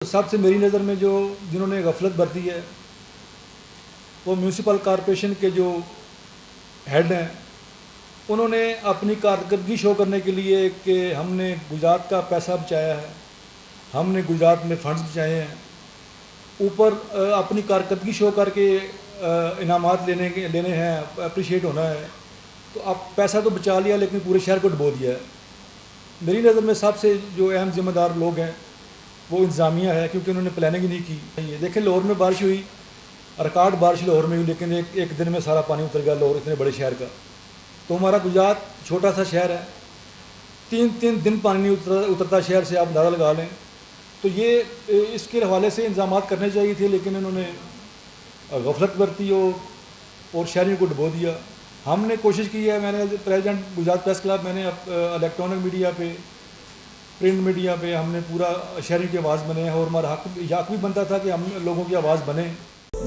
سب سے میری نظر میں جو جنہوں نے غفلت برتی ہے وہ میونسپل کارپوریشن کے جو ہیڈ ہیں، انہوں نے اپنی کارکردگی شو کرنے کے لیے کہ ہم نے گجرات کا پیسہ بچایا ہے، ہم نے گجرات میں فنڈز بچائے ہیں، اوپر اپنی کارکردگی شو کر کے انعامات لینے ہیں، اپریشیٹ ہونا ہے، تو اب پیسہ تو بچا لیا لیکن پورے شہر کو ڈبو دیا ہے۔ میری نظر میں سب سے جو اہم ذمہ دار لوگ ہیں وہ انتظامیہ ہے، کیونکہ انہوں نے پلاننگ ہی نہیں کی۔ دیکھیں لاہور میں بارش ہوئی، ریکارڈ بارش لاہور میں ہوئی، لیکن ایک دن میں سارا پانی اتر گیا لاہور اتنے بڑے شہر کا۔ تو ہمارا گجرات چھوٹا سا شہر ہے، تین دن پانی نہیں اترتا شہر سے، آپ اندازہ لگا لیں۔ تو یہ اس کے حوالے سے انتظامات کرنے چاہیے تھے، لیکن انہوں نے غفلت برتی اور شہریوں کو ڈبو دیا۔ ہم نے کوشش کی ہے، میں نے پریزیڈنٹ گجرات پریس کلب، میں نے الیکٹرانک میڈیا پہ، پرنٹ میڈیا پہ ہم نے پورا شہریوں کی آواز بنے ہیں، اور ہمارا حق بھی بنتا تھا کہ ہم لوگوں کی آواز بنیں۔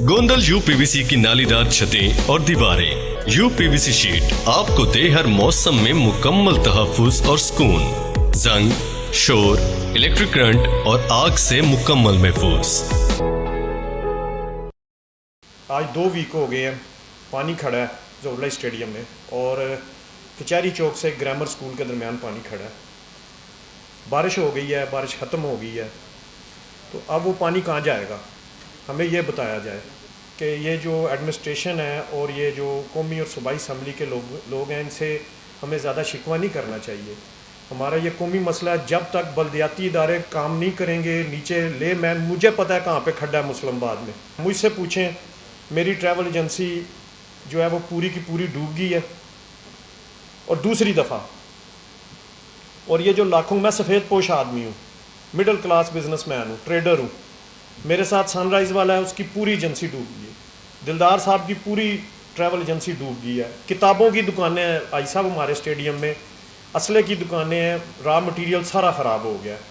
گوندل یو پی وی سی کی نالی دار چھتیں اور دیواریں۔ یو پی وی سی شیٹ آپ کو دے ہر موسم میں مکمل تحفظ اور سکون، زنگ، شور، الیکٹرک کرنٹ اور آگ سے مکمل محفوظ۔ آج 2 ویک ہو گئے ہیں پانی کھڑا ہے ظہور اسٹیڈیم میں، اور کچہری چوک سے گرامر سکول کے درمیان پانی کھڑا ہے۔ بارش ہو گئی ہے، بارش ختم ہو گئی ہے، تو اب وہ پانی کہاں جائے گا؟ ہمیں یہ بتایا جائے کہ یہ جو ایڈمنسٹریشن ہے اور یہ جو قومی اور صوبائی اسمبلی کے لوگ ہیں، ان سے ہمیں زیادہ شکوہ نہیں کرنا چاہیے۔ ہمارا یہ قومی مسئلہ ہے، جب تک بلدیاتی ادارے کام نہیں کریں گے، نیچے لے مین، مجھے پتہ ہے کہاں پہ کھڈا ہے مسلم آباد میں، مجھ سے پوچھیں، میری ٹریول ایجنسی جو ہے وہ پوری کی پوری ڈوب گئی ہے، اور دوسری دفعہ، اور یہ جو لاکھوں، میں سفید پوش آدمی ہوں، مڈل کلاس بزنس مین ہوں، ٹریڈر ہوں، میرے ساتھ سن رائز والا ہے، اس کی پوری ایجنسی ڈوب گئی ہے، دلدار صاحب کی پوری ٹریول ایجنسی ڈوب گئی ہے، کتابوں کی دکانیں ہیں آئی صاحب ہمارے اسٹیڈیم میں، اسلحے کی دکانیں ہیں، را مٹیریل سارا خراب ہو گیا ہے۔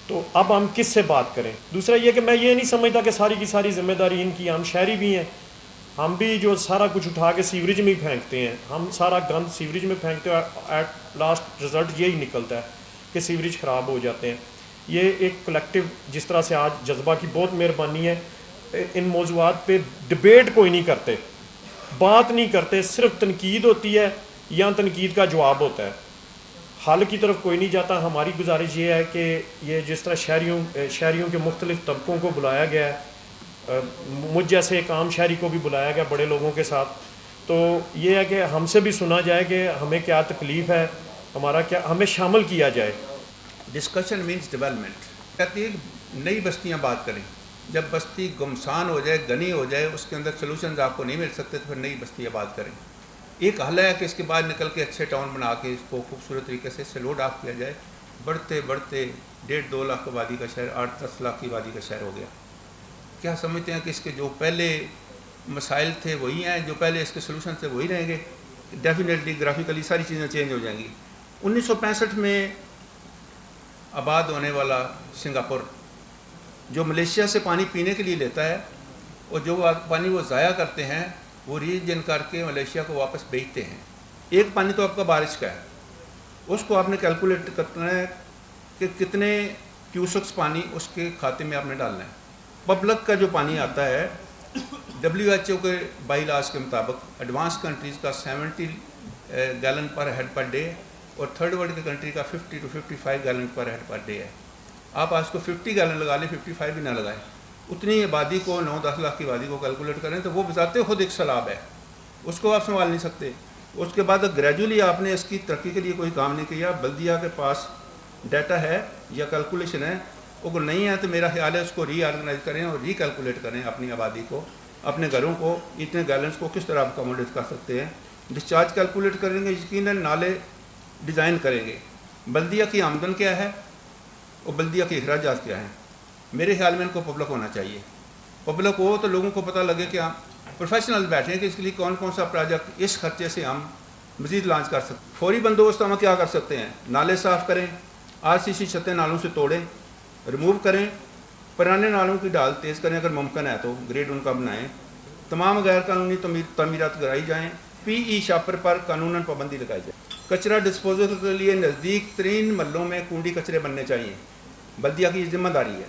تو اب ہم کس سے بات کریں؟ دوسرا یہ کہ میں یہ نہیں سمجھتا کہ ساری کی ساری ذمہ داری ان کی، ہم شہری بھی ہیں، ہم بھی جو سارا کچھ اٹھا کے سیوریج میں ہی پھینکتے ہیں، ہم سارا گند سیوریج میں پھینکتے ہیں، ایٹ لاسٹ رزلٹ یہی نکلتا ہے کہ سیوریج خراب ہو جاتے ہیں۔ یہ ایک کلیکٹیو، جس طرح سے آج جذبہ کی بہت مہربانی ہے، ان موضوعات پہ ڈبیٹ کوئی نہیں کرتے، بات نہیں کرتے، صرف تنقید ہوتی ہے یا تنقید کا جواب ہوتا ہے، حل کی طرف کوئی نہیں جاتا۔ ہماری گزارش یہ ہے کہ یہ جس طرح شہریوں کے مختلف طبقوں کو بلایا گیا ہے، مجھ جیسے ایک عام شہری کو بھی بلایا گیا بڑے لوگوں کے ساتھ، تو یہ ہے کہ ہم سے بھی سنا جائے کہ ہمیں کیا تکلیف ہے، ہمارا کیا، ہمیں شامل کیا جائے۔ ڈسکشن مینس ڈیولپمنٹ، کہتی ہے کہ نئی بستیاں بات کریں، جب بستی گمسان ہو جائے، غنی ہو جائے، اس کے اندر سلوشنز آپ کو نہیں مل سکتے، تو پھر نئی بستیاں بات کریں۔ ایک حل ہے کہ اس کے بعد نکل کے اچھے ٹاؤن بنا کے اس کو خوبصورت طریقے سے سلوڈ آف کیا جائے۔ بڑھتے 1.5-2 لاکھ آبادی کا شہر 8-10 لاکھ کی آبادی کا شہر ہو گیا۔ کیا سمجھتے ہیں کہ اس کے جو پہلے مسائل تھے وہی ہیں، جو پہلے اس کے سلوشن تھے وہی رہیں گے؟ ڈیفینیٹلی گرافیکلی ساری چیزیں چینج ہو جائیں گی۔ 1965 میں آباد ہونے والا سنگاپور، جو ملیشیا سے پانی پینے کے لیے لیتا ہے، اور جو پانی وہ ضائع کرتے ہیں وہ ریجن کر کے ملیشیا کو واپس بیچتے ہیں۔ ایک پانی تو آپ کا بارش کا ہے، اس کو آپ نے کیلکولیٹ کرنا ہے کہ کتنے کیوسکس پانی اس کے کھاتے میں آپ نے ڈالنا ہے۔ پبلک کا جو پانی آتا ہے WHO کے بائی لاس کے مطابق ایڈوانس کنٹریز کا 70 gallon per head per day, اور تھرڈ ورلڈ کے کنٹری کا 50 to 55 gallon per head per day ہے۔ آپ آج کو 50 گیلن لگا لیں، 55 بھی نہ لگائیں، اتنی آبادی کو 9-10 لاکھ کی آبادی کو کیلکولیٹ کریں تو وہ بذات خود ایک سیلاب ہے، اس کو آپ سنبھال نہیں سکتے۔ اس کے بعد گریجولی آپ نے اس کی ترقی کے لیے کوئی کام نہیں کیا، بلدیہ کے پاس ڈیٹا ہے یا کیلکولیشن ہے، اگر نہیں ہے تو میرا خیال ہے اس کو ری آرگنائز کریں اور ری کیلکولیٹ کریں اپنی آبادی کو، اپنے گھروں کو، اتنے گیلنس کو کس طرح اکوموڈیٹ کر سکتے ہیں۔ ڈسچارج کیلکولیٹ کریں گے، یقیناً نالے ڈیزائن کریں گے۔ بلدیہ کی آمدن کیا ہے اور بلدیہ کے اخراجات کیا ہیں؟ میرے خیال میں ان کو پبلک ہونا چاہیے۔ پبلک ہو تو لوگوں کو پتہ لگے کہ پروفیشنل بیٹھیں کہ اس کے لیے کون کون سا پروجیکٹ اس خرچے سے ہم مزید لانچ کر سکتے ہیں۔ فوری بندوبست ہم کیا کر سکتے ہیں؟ نالے صاف کریں، RCC چھتیں نالوں سے توڑیں، ریموو کریں، پرانے نالوں کی ڈال تیز کریں، اگر ممکن ہے تو گریڈ ان کا بنائیں، تمام غیر قانونی تعمیرات کرائی جائیں، PE شاپر پر قانوناً پابندی لگائی جائے۔ کچرا ڈسپوزل کے لیے نزدیک ترین محلوں میں کنڈی کچرے بننے چاہیے، بلدیہ کی ذمہ داری ہے۔